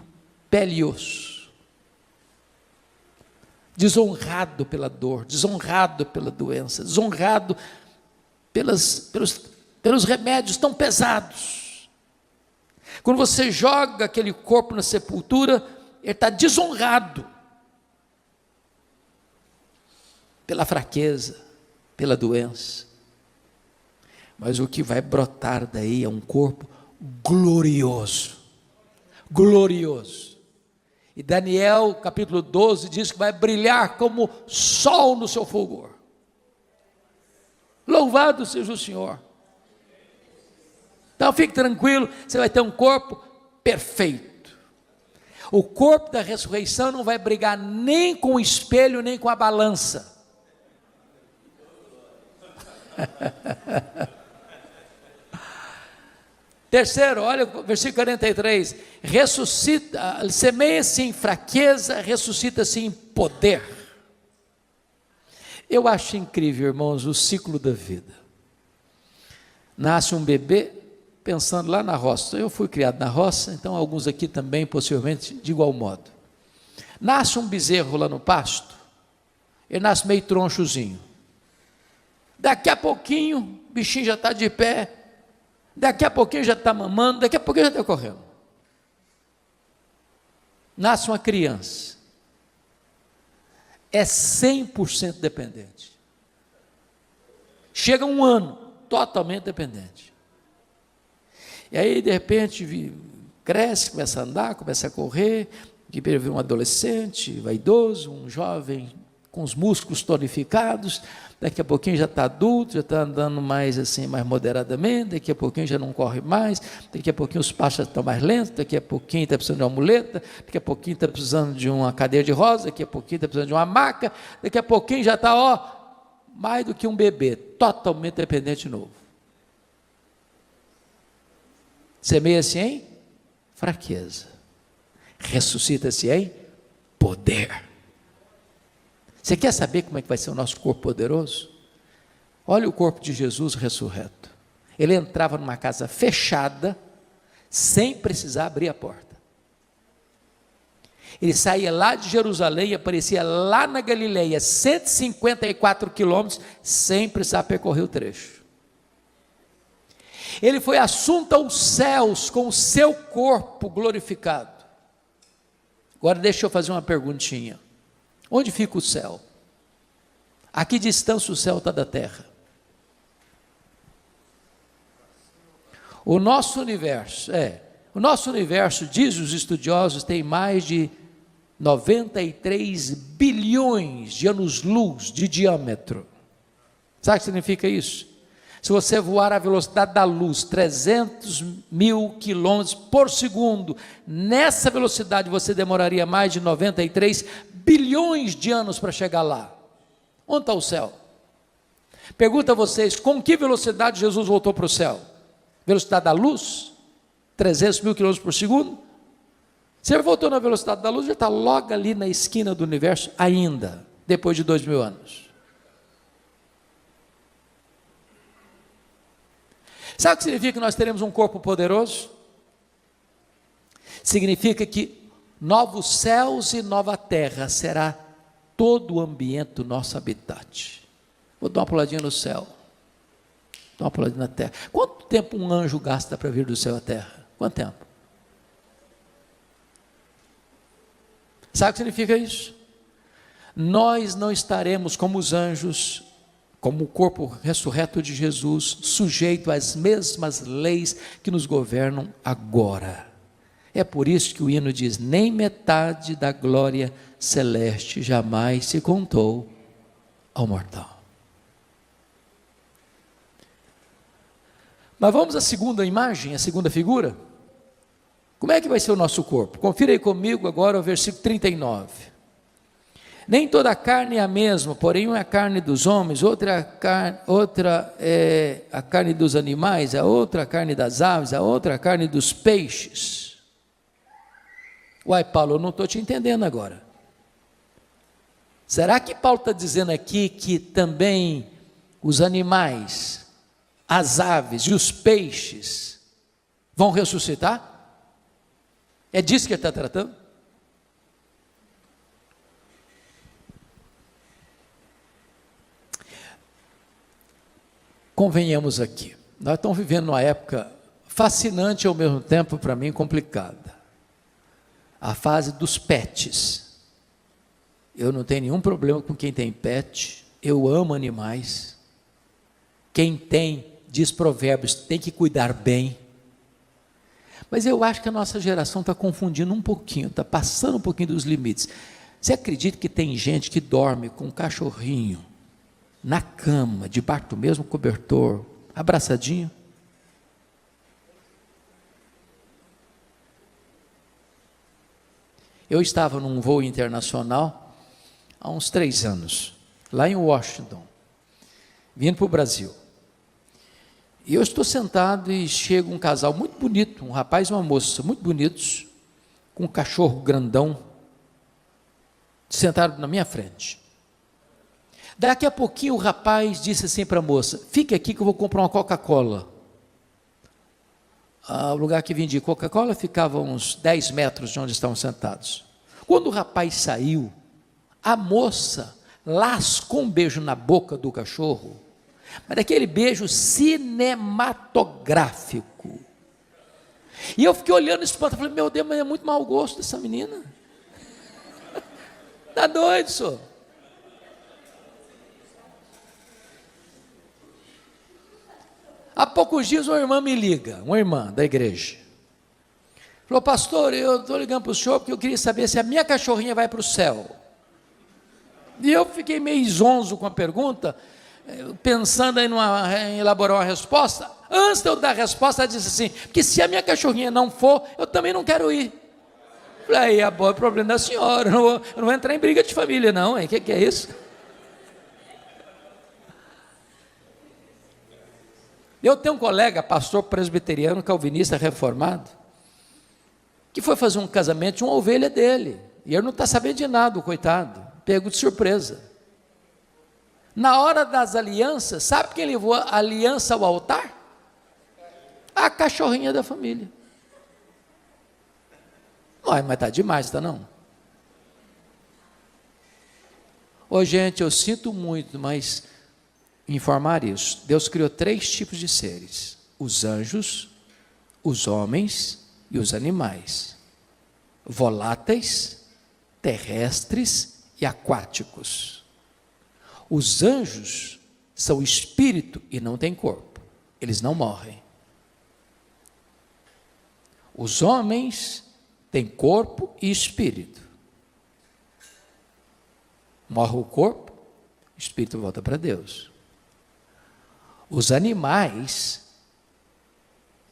pele e osso, desonrado pela dor, desonrado pela doença, desonrado pelos remédios tão pesados. Quando você joga aquele corpo na sepultura, ele está desonrado pela fraqueza, pela doença. Mas o que vai brotar daí é um corpo glorioso, glorioso. E Daniel capítulo 12 diz que vai brilhar como sol no seu fulgor. Louvado seja o Senhor. Então fique tranquilo, você vai ter um corpo perfeito. O corpo da ressurreição não vai brigar nem com o espelho, nem com a balança. Terceiro, olha o versículo 43, ressuscita, semeia-se em fraqueza, ressuscita-se em poder. Eu acho incrível, irmãos, o ciclo da vida. Nasce um bebê, pensando lá na roça. Eu fui criado na roça, então alguns aqui também, possivelmente, de igual modo. Nasce um bezerro lá no pasto, ele nasce meio tronchozinho. Daqui a pouquinho, o bichinho já está de pé, daqui a pouquinho já está mamando, daqui a pouquinho já está correndo. Nasce uma criança, é 100% dependente. Chega um ano, totalmente dependente. E aí, de repente, cresce, começa a andar, começa a correr, de repente um adolescente, vaidoso, um jovem com os músculos tonificados, daqui a pouquinho já está adulto, já está andando mais assim, mais moderadamente, daqui a pouquinho já não corre mais, daqui a pouquinho os passos estão mais lentos, daqui a pouquinho está precisando de uma muleta, daqui a pouquinho está precisando de uma cadeira de rosa, daqui a pouquinho está precisando de uma maca, daqui a pouquinho já está, mais do que um bebê, totalmente dependente de novo. Semeia-se em fraqueza, ressuscita-se em poder. Você quer saber como é que vai ser o nosso corpo poderoso? Olha o corpo de Jesus ressurreto. Ele entrava numa casa fechada, sem precisar abrir a porta. Ele saía lá de Jerusalém e aparecia lá na Galileia, 154 quilômetros, sem precisar percorrer o trecho. Ele foi assunto aos céus com o seu corpo glorificado. Agora deixa eu fazer uma perguntinha. Onde fica o céu? A que distância o céu está da terra? O nosso universo, diz os estudiosos, tem mais de 93 bilhões de anos-luz de diâmetro. Sabe o que significa isso? Se você voar à velocidade da luz, 300 mil quilômetros por segundo, nessa velocidade você demoraria mais de 93 bilhões de anos para chegar lá. Onde está o céu? Pergunto a vocês, com que velocidade Jesus voltou para o céu? Velocidade da luz? 300 mil quilômetros por segundo? Se ele voltou na velocidade da luz, já está logo ali na esquina do universo ainda, depois de 2000 anos. Sabe o que significa que nós teremos um corpo poderoso? Significa que novos céus e nova terra será todo o ambiente do nosso habitat. Vou dar uma puladinha no céu. Dá uma puladinha na terra. Quanto tempo um anjo gasta para vir do céu à terra? Quanto tempo? Sabe o que significa isso? Nós não estaremos como os anjos, como o corpo ressurreto de Jesus, sujeito às mesmas leis que nos governam agora. É por isso que o hino diz: nem metade da glória celeste jamais se contou ao mortal. Mas vamos à segunda imagem, à segunda figura. Como é que vai ser o nosso corpo? Confira aí comigo agora o versículo 39. Nem toda a carne é a mesma, porém uma é a carne dos homens, outra é a carne dos animais, a outra a carne das aves, a outra a carne dos peixes. Uai, Paulo, eu não estou te entendendo agora. Será que Paulo está dizendo aqui que também os animais, as aves e os peixes vão ressuscitar? É disso que ele está tratando? Convenhamos aqui, nós estamos vivendo uma época fascinante e ao mesmo tempo, para mim, complicada. A fase dos pets. Eu não tenho nenhum problema com quem tem pet, eu amo animais. Quem tem, diz Provérbios, tem que cuidar bem. Mas eu acho que a nossa geração está confundindo um pouquinho, está passando um pouquinho dos limites. Você acredita que tem gente que dorme com um cachorrinho na cama, debaixo do mesmo cobertor, abraçadinho? Eu estava num voo internacional há uns 3 anos, lá em Washington, vindo para o Brasil. E eu estou sentado e chega um casal muito bonito, um rapaz e uma moça, muito bonitos, com um cachorro grandão, sentado na minha frente. Daqui a pouquinho o rapaz disse assim para a moça: fique aqui que eu vou comprar uma Coca-Cola. O lugar que vendia Coca-Cola ficava a uns 10 metros de onde estavam sentados. Quando o rapaz saiu, a moça lascou um beijo na boca do cachorro, mas daquele beijo cinematográfico. E eu fiquei olhando isso, falei: meu Deus, mas é muito mau gosto dessa menina. Está doido, senhor? Há poucos dias uma irmã me liga, uma irmã da igreja. Falou: pastor, eu estou ligando para o senhor porque eu queria saber se a minha cachorrinha vai para o céu. E eu fiquei meio zonzo com a pergunta, pensando em elaborar uma resposta. Antes de eu dar a resposta, ela disse assim: porque se a minha cachorrinha não for, eu também não quero ir. Falei: aí, é problema da senhora, eu não vou entrar em briga de família não, hein? Que é isso? Eu tenho um colega, pastor presbiteriano, calvinista, reformado, que foi fazer um casamento de uma ovelha dele, e ele não está sabendo de nada, o coitado, pego de surpresa. Na hora das alianças, sabe quem levou a aliança ao altar? A cachorrinha da família. Mas está demais, está não? Ô gente, eu sinto muito, mas informar isso. Deus criou 3 tipos de seres: os anjos, os homens e os animais, voláteis, terrestres e aquáticos. Os anjos são espírito e não têm corpo, eles não morrem. Os homens têm corpo e espírito. Morre o corpo, o espírito volta para Deus. Os animais,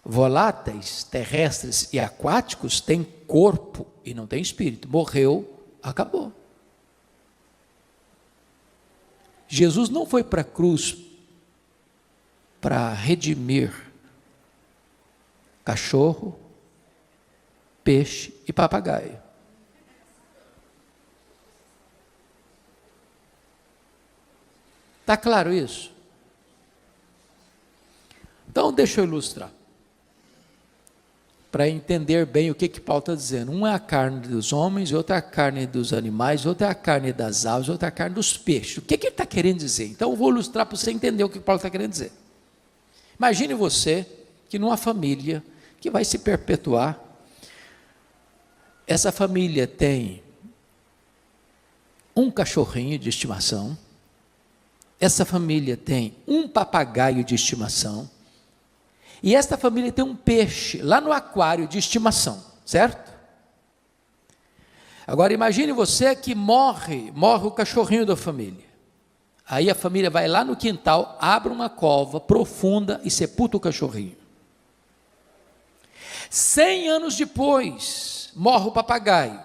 voláteis, terrestres e aquáticos, têm corpo e não têm espírito. Morreu, acabou. Jesus não foi para a cruz para redimir cachorro, peixe e papagaio. Está claro isso? Então, deixa eu ilustrar, para entender bem o que Paulo está dizendo. Um é a carne dos homens, outra é a carne dos animais, outra é a carne das aves, outra é a carne dos peixes. O que ele está querendo dizer? Então, eu vou ilustrar para você entender o que Paulo está querendo dizer. Imagine você que numa família que vai se perpetuar, essa família tem um cachorrinho de estimação, essa família tem um papagaio de estimação, e esta família tem um peixe lá no aquário de estimação, certo? Agora imagine você que morre o cachorrinho da família. Aí a família vai lá no quintal, abre uma cova profunda e sepulta o cachorrinho. 100 anos depois, morre o papagaio.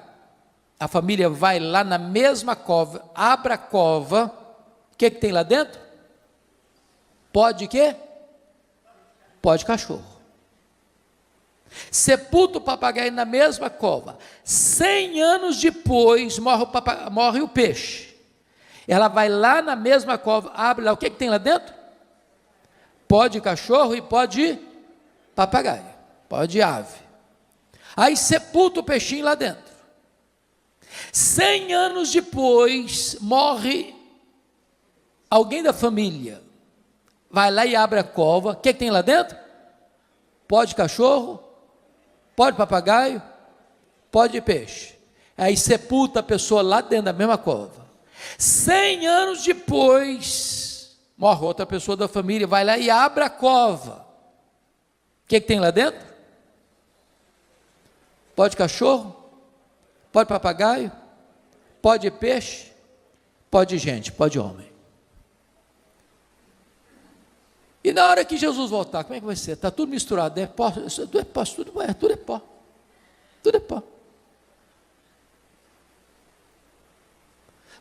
A família vai lá na mesma cova, abre a cova, o que tem lá dentro? Pó de quê? Pó de cachorro. Sepulta o papagaio na mesma cova. 100 anos depois, morre o peixe. Ela vai lá na mesma cova, abre lá, o que tem lá dentro? Pó de cachorro e pó de papagaio, pó de ave. Aí sepulta o peixinho lá dentro. 100 anos depois, morre alguém da família, vai lá e abre a cova, o que tem lá dentro? Pó de cachorro, pó de papagaio, pó de peixe. Aí sepulta a pessoa lá dentro da mesma cova. 100 anos depois, morre outra pessoa da família, vai lá e abre a cova. O que tem lá dentro? Pó de cachorro, pó de papagaio, pó de peixe, pó de gente, pó de homem. E na hora que Jesus voltar, como é que vai ser? Está tudo misturado, é pó, tudo é pó, tudo é pó. Tudo é pó.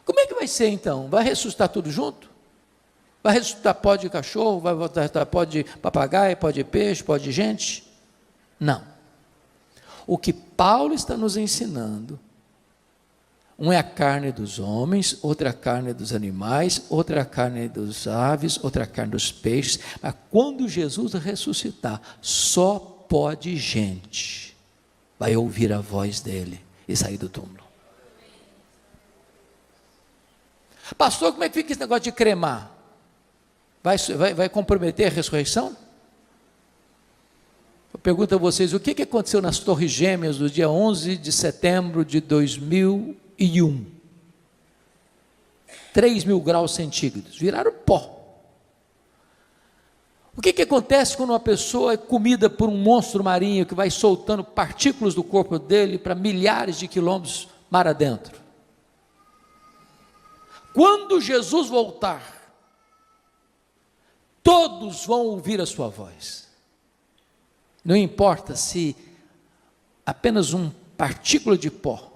Como é que vai ser então? Vai ressuscitar tudo junto? Vai ressuscitar pó de cachorro, vai ressuscitar pó de papagaio, pó de peixe, pó de gente? Não. O que Paulo está nos ensinando, um é a carne dos homens, outra a carne dos animais, outra a carne dos aves, outra a carne dos peixes, mas quando Jesus ressuscitar, só pó de gente vai ouvir a voz dele e sair do túmulo. Pastor, como é que fica esse negócio de cremar? Vai comprometer a ressurreição? Eu pergunto a vocês, o que aconteceu nas Torres Gêmeas do dia 11 de setembro de 2001? 3.000 graus centígrados, viraram pó. O que acontece quando uma pessoa é comida por um monstro marinho que vai soltando partículas do corpo dele para milhares de quilômetros mar adentro? Quando Jesus voltar, todos vão ouvir a sua voz. Não importa se apenas uma partícula de pó,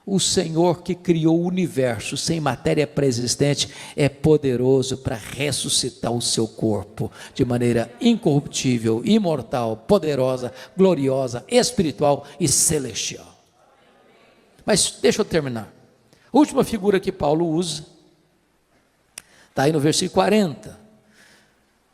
o Senhor que criou o universo sem matéria pré-existente é poderoso para ressuscitar o seu corpo de maneira incorruptível, imortal, poderosa, gloriosa, espiritual e celestial. Mas deixa eu terminar. A última figura que Paulo usa, está aí no versículo 40.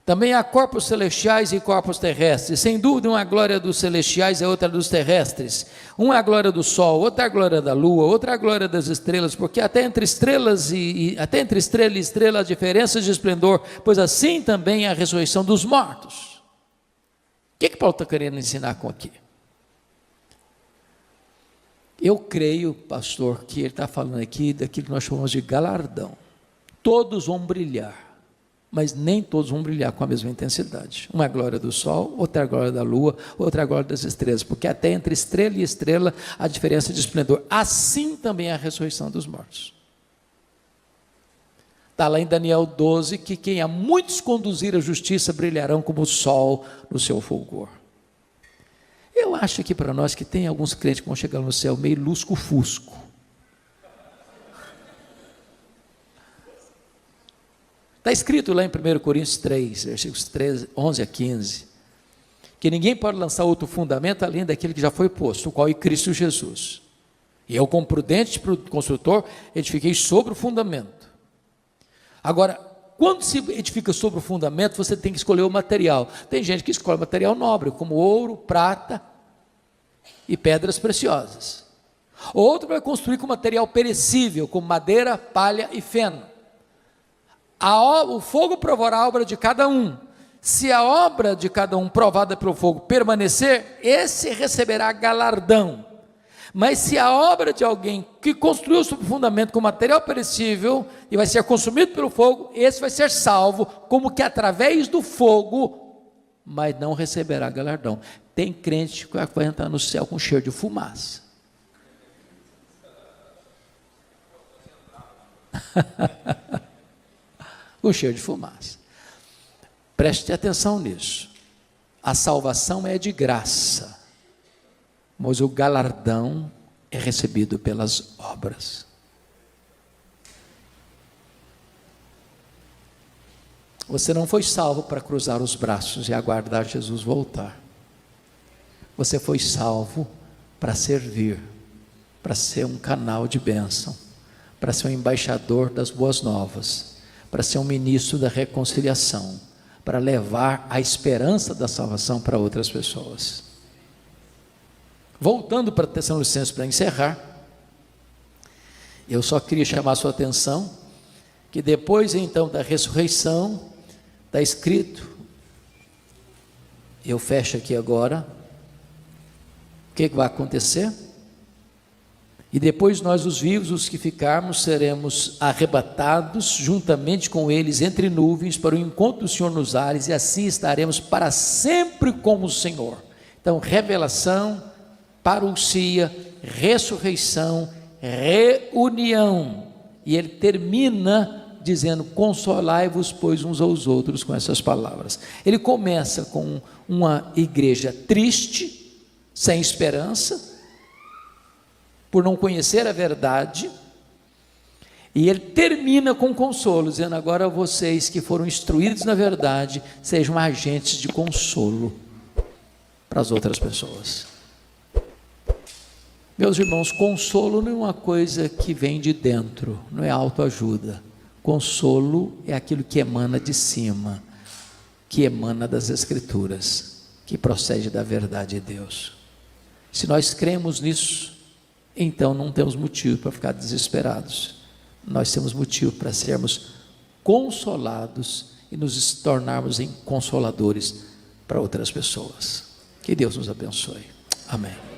Também há corpos celestiais e corpos terrestres. Sem dúvida, uma é a glória dos celestiais e a outra dos terrestres. Uma é a glória do sol, outra é a glória da lua, outra é a glória das estrelas, porque até entre estrelas até entre estrela e estrela há diferenças de esplendor, pois assim também é a ressurreição dos mortos. O que Paulo está querendo ensinar com aqui? Eu creio, pastor, que ele está falando aqui daquilo que nós chamamos de galardão. Todos vão brilhar, mas nem todos vão brilhar com a mesma intensidade. Uma é a glória do sol, outra é a glória da lua, outra é a glória das estrelas, porque até entre estrela e estrela há diferença de esplendor. Assim também é a ressurreição dos mortos. Está lá em Daniel 12, que quem a muitos conduzir a justiça brilharão como o sol no seu fulgor. Eu acho aqui para nós que tem alguns crentes que vão chegar no céu meio lusco-fusco. Está escrito lá em 1 Coríntios 3, versículos 11 a 15, que ninguém pode lançar outro fundamento além daquele que já foi posto, o qual é Cristo Jesus. E eu, como prudente construtor, edifiquei sobre o fundamento. Agora, quando se edifica sobre o fundamento, você tem que escolher o material. Tem gente que escolhe material nobre, como ouro, prata e pedras preciosas. Outro vai construir com material perecível, como madeira, palha e feno. O fogo provará a obra de cada um, Se a obra de cada um provada pelo fogo permanecer, esse receberá galardão. Mas se a obra de alguém que construiu sobre o fundamento com material perecível e vai ser consumido pelo fogo, esse vai ser salvo, como que através do fogo, mas não receberá galardão. Tem crente que vai entrar no céu com cheiro de fumaça. Com cheiro de fumaça. Preste atenção nisso. A salvação é de graça, mas o galardão é recebido pelas obras. Você não foi salvo para cruzar os braços e aguardar Jesus voltar. Você foi salvo para servir, para ser um canal de bênção, para ser um embaixador das boas novas, para ser um ministro da reconciliação, para levar a esperança da salvação para outras pessoas. Voltando para Tessalonicenses para encerrar, eu só queria chamar a sua atenção, que depois então da ressurreição, está escrito, eu fecho aqui agora, o que vai acontecer? E depois nós os vivos, os que ficarmos, seremos arrebatados juntamente com eles entre nuvens para o encontro do Senhor nos ares, e assim estaremos para sempre com o Senhor. Então, revelação, parousia, ressurreição, reunião, e ele termina dizendo: consolai-vos, pois, uns aos outros, com essas palavras. Ele começa com uma igreja triste, sem esperança, por não conhecer a verdade, e ele termina com consolo, dizendo: agora vocês que foram instruídos na verdade, sejam agentes de consolo para as outras pessoas. Meus irmãos, consolo não é uma coisa que vem de dentro, não é autoajuda. Consolo é aquilo que emana de cima, que emana das Escrituras, que procede da verdade de Deus. Se nós cremos nisso, então não temos motivo para ficar desesperados. Nós temos motivo para sermos consolados e nos tornarmos em consoladores para outras pessoas. Que Deus nos abençoe. Amém.